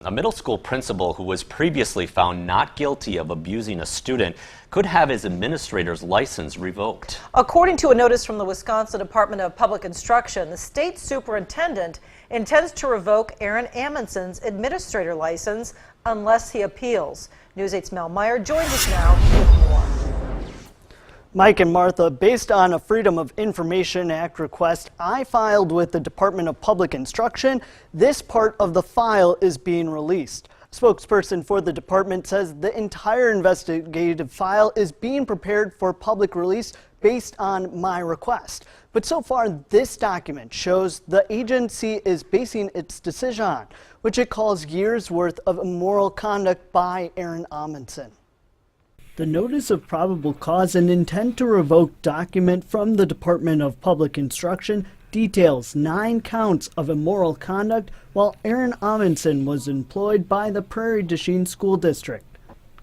A middle school principal who was previously found not guilty of abusing a student could have his administrator's license revoked. According to a notice from the Wisconsin Department of Public Instruction, the state superintendent intends to revoke Aaron Amundson's administrator license unless he appeals. News 8's Mel Meyer joins us now with more. Mike and Martha, based on a Freedom of Information Act request I filed with the Department of Public Instruction, this part of the file is being released. A spokesperson for the department says the entire investigative file is being prepared for public release based on my request. But so far, this document shows the agency is basing its decision on, which it calls years worth of immoral conduct by Aaron Amundson. The Notice of Probable Cause and Intent to Revoke document from the Department of Public Instruction details 9 counts of immoral conduct while Aaron Amundson was employed by the Prairie du Chien School District.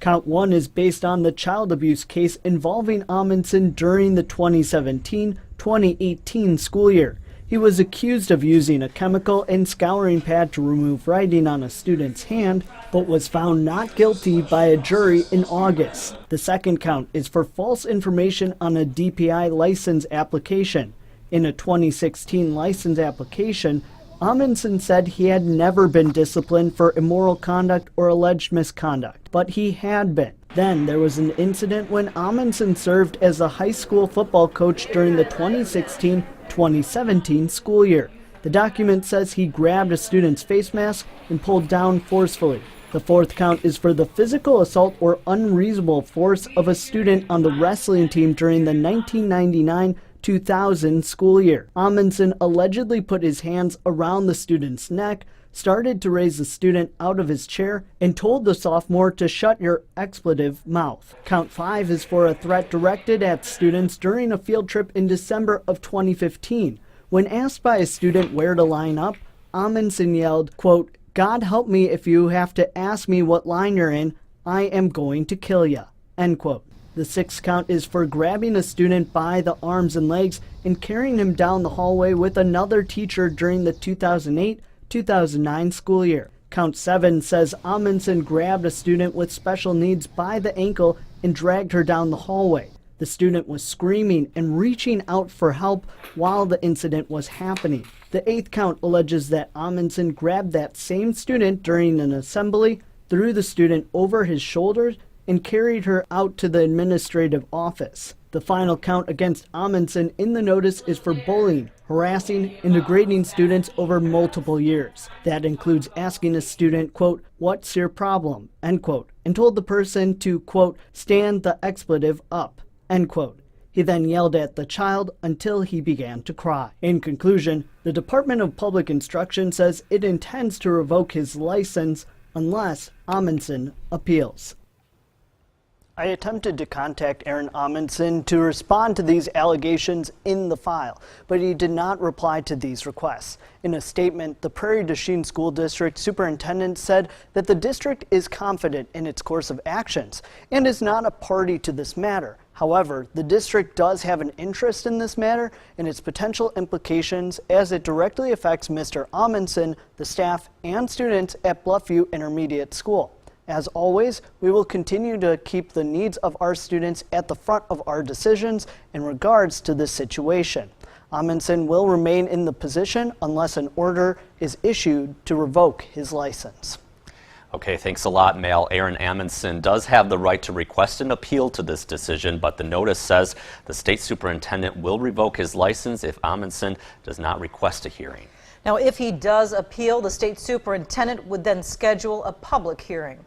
Count 1 is based on the child abuse case involving Amundson during the 2017-2018 school year. He was accused of using a chemical and scouring pad to remove writing on a student's hand, but was found not guilty by a jury in August. The second count is for false information on a DPI license application. In a 2016 license application, Amundson said he had never been disciplined for immoral conduct or alleged misconduct, but he had been. Then there was an incident when Amundson served as a high school football coach during the 2016-2017 school year. The document says he grabbed a student's face mask and pulled down forcefully. The fourth count is for the physical assault or unreasonable force of a student on the wrestling team during the 1999-2000 school year. Amundson allegedly put his hands around the student's neck, started to raise the student out of his chair, and told the sophomore to shut your expletive mouth. Count 5 is for a threat directed at students during a field trip in December of 2015. When asked by a student where to line up, Amundson yelled, quote, "God help me if you have to ask me what line you're in, I am going to kill ya," end quote. The sixth count is for grabbing a student by the arms and legs and carrying him down the hallway with another teacher during the 2008-2009 school year. Count 7 says Amundson grabbed a student with special needs by the ankle and dragged her down the hallway. The student was screaming and reaching out for help while the incident was happening. The eighth count alleges that Amundson grabbed that same student during an assembly, threw the student over his shoulders, and carried her out to the administrative office. The final count against Amundson in the notice is for bullying, harassing, and degrading students over multiple years. That includes asking a student, quote, "What's your problem?" end quote, and told the person to, quote, "Stand the expletive up," end quote. He then yelled at the child until he began to cry. In conclusion, the Department of Public Instruction says it intends to revoke his license unless Amundson appeals. I attempted to contact Aaron Amundson to respond to these allegations in the file, but he did not reply to these requests. In a statement, the Prairie du Chien School District superintendent said that the district is confident in its course of actions and is not a party to this matter. However, the district does have an interest in this matter and its potential implications as it directly affects Mr. Amundson, the staff, and students at Bluffview Intermediate School. As always, we will continue to keep the needs of our students at the front of our decisions in regards to this situation. Amundson will remain in the position unless an order is issued to revoke his license. Okay, thanks a lot, Mel. Aaron Amundson does have the right to request an appeal to this decision, but the notice says the state superintendent will revoke his license if Amundson does not request a hearing. Now, if he does appeal, the state superintendent would then schedule a public hearing.